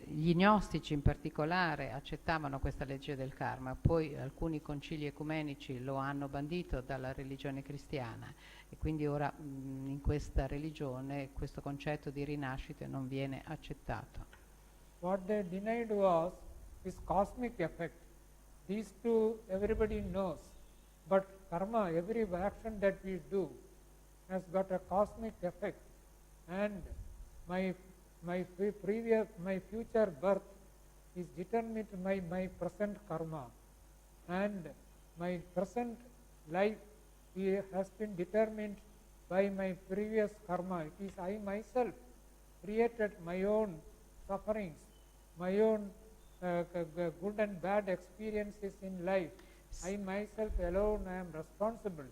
Gli gnostici in particolare accettavano questa legge del karma, poi alcuni concili ecumenici lo hanno bandito dalla religione cristiana e quindi ora in questa religione questo concetto di rinascita non viene accettato. What they denied was this cosmic effect. These two everybody knows, but karma, every action that we do has got a cosmic effect, and my future birth is determined by my present karma, and my present life has been determined by my previous karma. It is I myself created my own sufferings, my own good and bad experiences in life. I myself alone am responsible.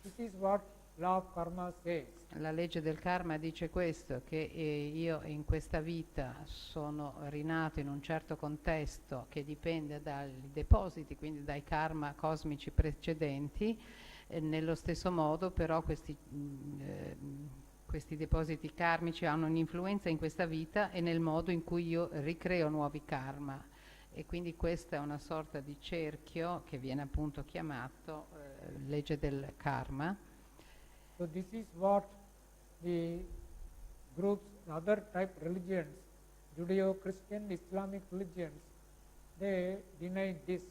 This is what law of karma says. La legge del karma dice questo, che io in questa vita sono rinato in un certo contesto che dipende dai depositi, quindi dai karma cosmici precedenti, nello stesso modo però questi depositi karmici hanno un'influenza in questa vita e nel modo in cui io ricreo nuovi karma, e quindi questa è una sorta di cerchio che viene appunto chiamato legge del karma. So this is what the groups, other type religions, Judeo-Christian, Islamic religions, they deny this.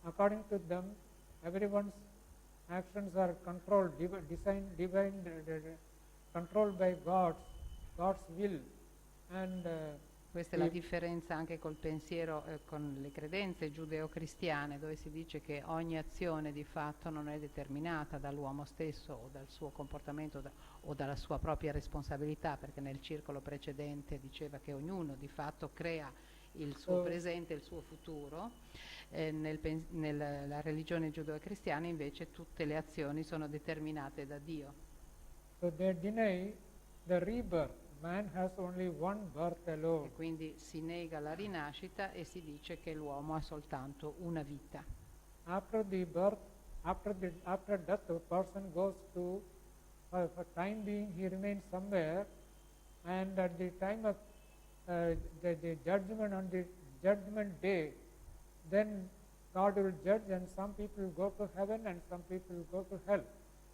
According to them, everyone's actions are controlled, controlled by God's will, and questa è la differenza anche col pensiero, con le credenze giudeo-cristiane, dove si dice che ogni azione di fatto non è determinata dall'uomo stesso o dal suo comportamento o dalla sua propria responsabilità, perché nel circolo precedente diceva che ognuno di fatto crea il suo presente e il suo futuro. Nella religione giudeo-cristiana invece tutte le azioni sono determinate da Dio. So they deny the rebirth. Man has only one birth alone. E quindi si nega la rinascita e si dice che l'uomo ha soltanto una vita. After the birth, after death, a person goes to, for time being, he remains somewhere, and at the time of the judgment, on the judgment day, then God will judge, and some people go to heaven and some people go to hell.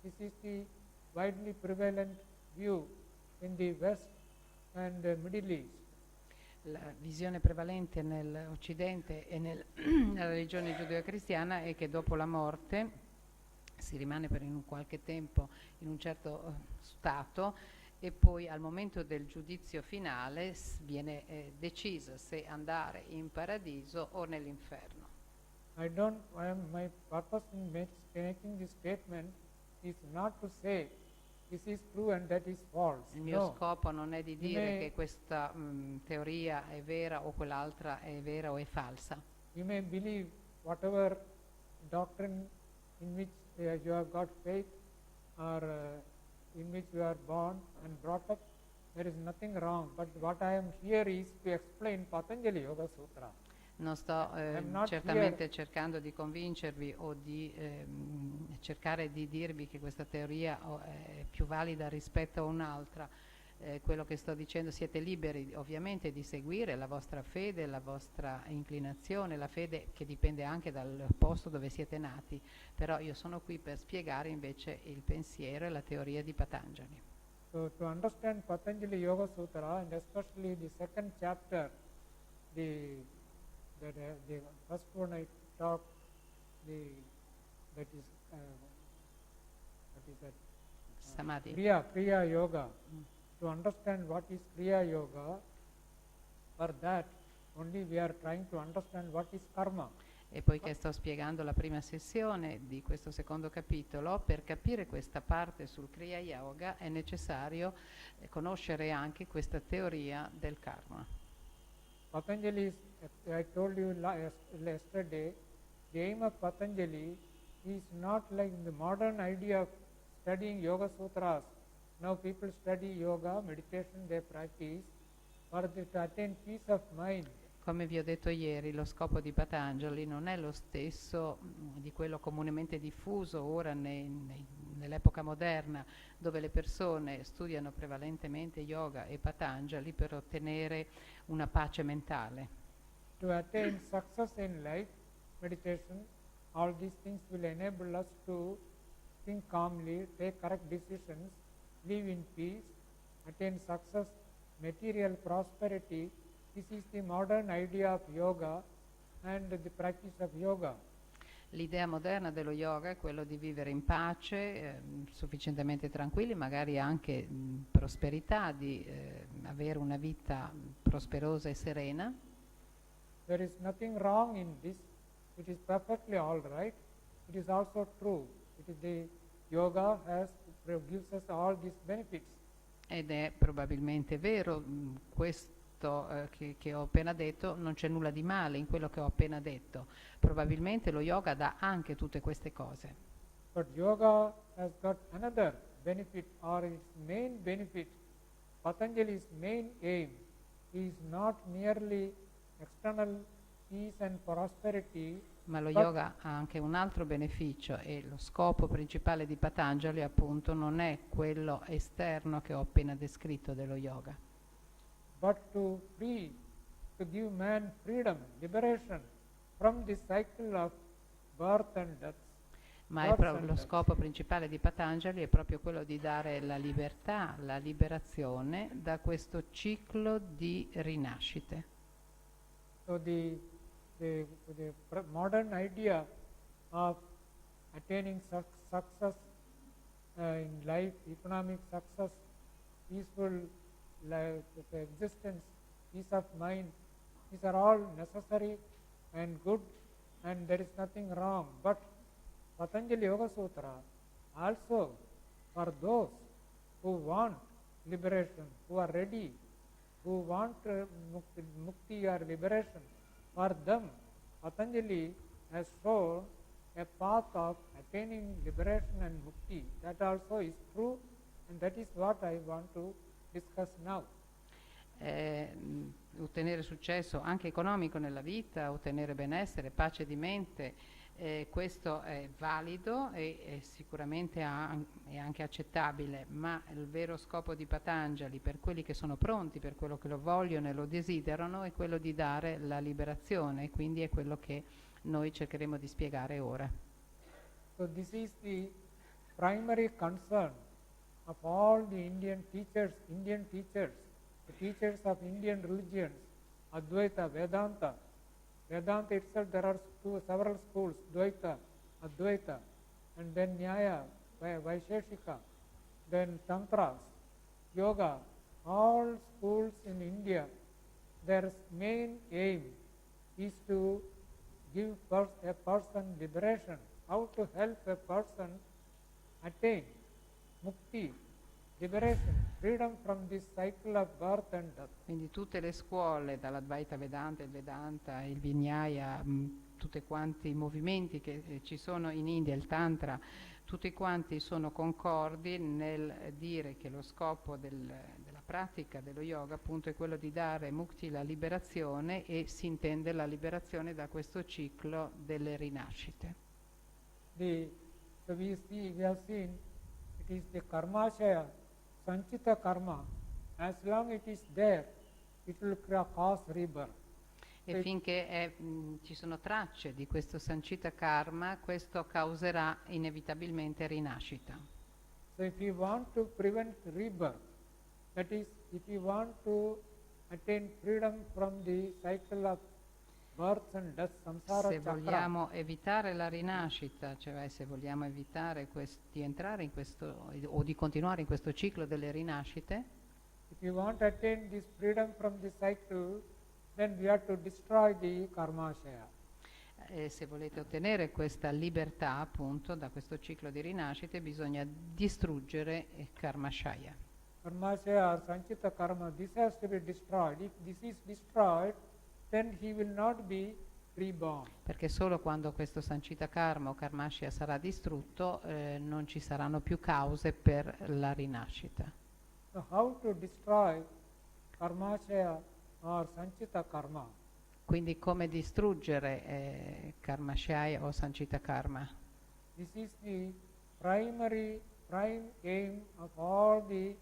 This is the widely prevalent view in the West and the Middle East. La visione prevalente nell'Occidente e nella religione giudeo-cristiana è che dopo la morte si rimane per un qualche tempo in un certo stato e poi al momento del giudizio finale viene deciso se andare in paradiso o nell'inferno. My purpose in making this statement is not to say this is true and that is false. Il mio scopo non è di dire che questa teoria è vera o quell'altra è vera o è falsa. You may believe whatever doctrine in which you have got faith or in which you are born and brought up. There is nothing wrong. But what I am here is to explain Patanjali Yoga Sutra. Non sto certamente cercando di convincervi o di cercare di dirvi che questa teoria è più valida rispetto a un'altra. Quello che sto dicendo, siete liberi ovviamente di seguire la vostra fede, la vostra inclinazione, la fede che dipende anche dal posto dove siete nati, però io sono qui per spiegare invece il pensiero e la teoria di Patanjali. So to understand Patanjali Yoga Sutra, and especially the second chapter, the first one I talked, that is is that? Samadhi. Kriya Yoga. To understand what is Kriya Yoga, for that only we are trying to understand what is karma. E poiché sto spiegando la prima sessione di questo secondo capitolo, per capire questa parte sul Kriya Yoga è necessario conoscere anche questa teoria del karma. Patanjali, I told you yesterday, the aim of Patanjali is not like the modern idea of studying Yoga Sutras. Now people study yoga, meditation, they practice to attain peace of mind. Come vi ho detto ieri, lo scopo di Patanjali non è lo stesso di quello comunemente diffuso ora nell'epoca moderna, dove le persone studiano prevalentemente yoga e Patanjali per ottenere una pace mentale. To attain success in life, meditation, all these things will enable us to think calmly, take correct decisions, live in peace, attain success, material prosperity. This is the modern idea of yoga and the practice of yoga. L'idea moderna dello yoga è quello di vivere in pace, sufficientemente tranquilli, magari anche prosperità, di avere una vita prosperosa e serena. There is nothing wrong in this. It is perfectly all right. It is also true. It is the yoga gives us all these benefits. Ed è probabilmente vero questo che ho appena detto, non c'è nulla di male in quello che ho appena detto. Probabilmente lo yoga dà anche tutte queste cose. But yoga has got another benefit, or its main benefit. Patanjali's main aim is not merely external peace and prosperity. Ma lo yoga ha anche un altro beneficio e lo scopo principale di Patanjali appunto non è quello esterno che ho appena descritto dello yoga, but to give man freedom, liberation from the cycle of birth and death. ma lo scopo principale di Patanjali è proprio quello di dare la libertà, la liberazione da questo ciclo di rinascite. So the modern idea of attaining success in life, economic success, peaceful life, existence, peace of mind, these are all necessary and good, and there is nothing wrong. But Patanjali Yoga Sutra also, for those who want liberation, who are ready, who want mukti or liberation, for them Patanjali has shown a path of attaining liberation and mukti. That also is true, and that is what I want to discuss now. Ottenere successo anche economico nella vita, ottenere benessere, pace di mente, questo è valido e sicuramente è anche accettabile, ma il vero scopo di Patanjali per quelli che sono pronti, per quello che lo vogliono e lo desiderano, è quello di dare la liberazione, e quindi è quello che noi cercheremo di spiegare ora. So this is the primary concern of all the Indian teachers, the teachers of Indian religions, Advaita, Vedanta. Vedanta itself, there are several schools, Dvaita, Advaita, and then Nyaya, Vaisheshika, then Tantras, Yoga, all schools in India, their main aim is to give a person liberation, how to help a person attain mukti, liberation, freedom from this cycle of birth and death. Quindi tutte le scuole, dall'Advaita Vedanta, il Vedanta, il Vinaya, tutti quanti i movimenti che ci sono in India, il Tantra, tutti quanti sono concordi nel dire che lo scopo della pratica dello yoga appunto è quello di dare mukti, la liberazione, e si intende la liberazione da questo ciclo delle rinascite. So we have seen it is the karmashaya, sanchita karma. As long it is there, it will cause rebirth. E finché ci sono tracce di questo sancita karma, questo causerà inevitabilmente rinascita. So if you want to prevent rebirth, that is, if you want to attain freedom from the cycle of births and deaths, samsara Se chakra. vogliamo evitare la rinascita, cioè se vogliamo evitare di entrare in questo o di continuare in questo ciclo delle rinascite, If you want to attain this freedom from the cycle, then we have to destroy the karmashaya. se volete ottenere questa libertà appunto da questo ciclo di rinascite, bisogna distruggere il karmashaya. Karmashaya or sanchita karma, this has to be destroyed. If this is destroyed, then he will not be reborn. Perché solo quando questo sancita karma o karmashaya sarà distrutto non ci saranno più cause per la rinascita. So how to destroy karmashaya or sanchita karma? Quindi come distruggere karmashaya o sancita karma? This is the prime aim of all the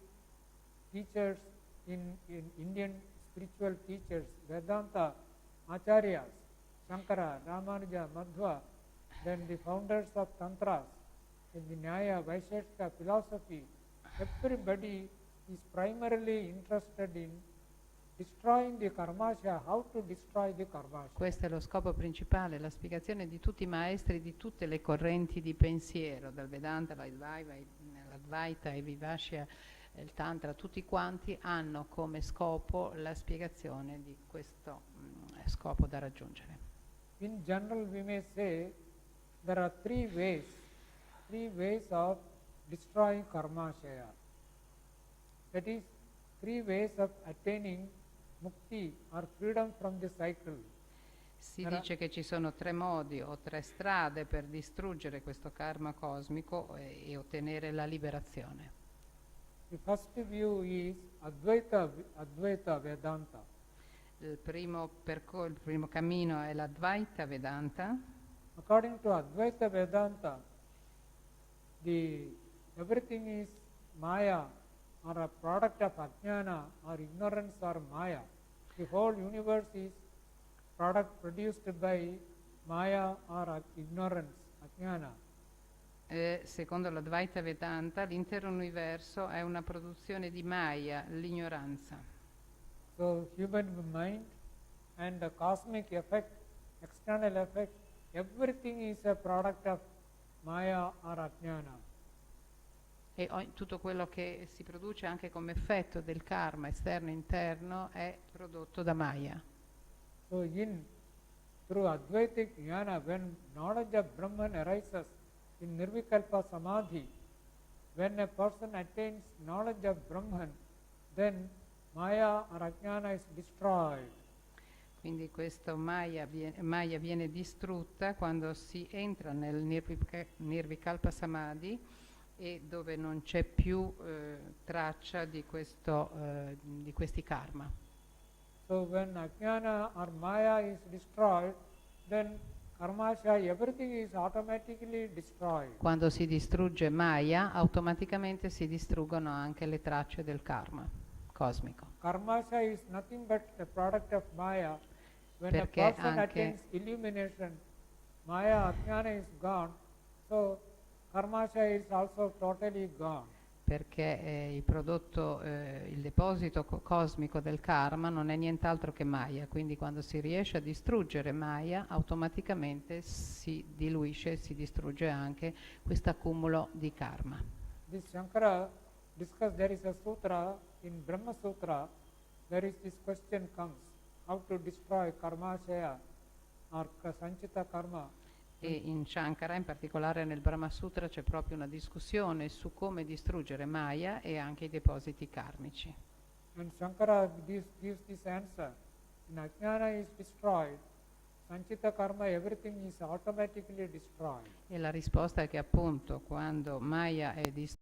teachers in Indian spiritual teachers, Vedanta, Acharyas, Shankara, Ramanuja, Madhva, then the founders of Tantras, in the Nyaya, Vaisheshika philosophy. Everybody is primarily interested in destroying the karmashaya, how to destroy the karmashaya. Questo è lo scopo principale, la spiegazione di tutti i maestri di tutte le correnti di pensiero, dal Vedanta, l'Advaita, il Vivasya, il Tantra, tutti quanti hanno come scopo la spiegazione di questo scopo da raggiungere. In general, we may say there are three ways of destroying karmashaya. That is, three ways of attaining mukti or freedom from the cycle. Si dice che ci sono 3 modi o 3 strade per distruggere questo karma cosmico e ottenere la liberazione. The first view is Advaita Vedanta. Il primo cammino è l'Advaita Vedanta. According to Advaita Vedanta, everything is Maya or a product of Ajnana or ignorance or Maya. The whole universe is product produced by Maya or ignorance, Ajnana. Secondo l'Advaita Vedanta, l'intero universo è una produzione di Maya, l'ignoranza. So human mind and the cosmic effect, external effect, everything is a product of Maya or Ajnana. E tutto quello che si produce anche come effetto del karma esterno e interno è prodotto da Maya. So through Advaitic Jnana, when knowledge of Brahman arises in Nirvikalpa Samadhi, when a person attains knowledge of Brahman, then Maya or Ajnana is destroyed. Quindi questo Maya viene distrutta quando si entra nel Nirvikalpa Samadhi e dove non c'è più traccia di questi karma. So when Ajnana or Maya is destroyed, then karmashaya, everything is automatically destroyed. Quando si distrugge Maya, automaticamente si distruggono anche le tracce del karma cosmico. Karmashaya is nothing but a product of Maya. When Perché a person anche attains illumination, Maya, Ajnana is gone, so karmashaya is also totally gone. Perché il deposito cosmico del karma non è nient'altro che Maya, quindi quando si riesce a distruggere Maya, automaticamente si diluisce, si distrugge anche questo accumulo di karma. This Shankara discussed, there is a sutra, in Brahma Sutra, there is this question comes, how to destroy karmashaya or sanchita karma. E in Shankara, in particolare nel Brahma Sutra, c'è proprio una discussione su come distruggere Maya e anche i depositi karmici. And Shankara gives this answer. When Ajnana is destroyed, sanchita karma, everything is automatically destroyed. E la risposta è che appunto quando Maya è distrutta,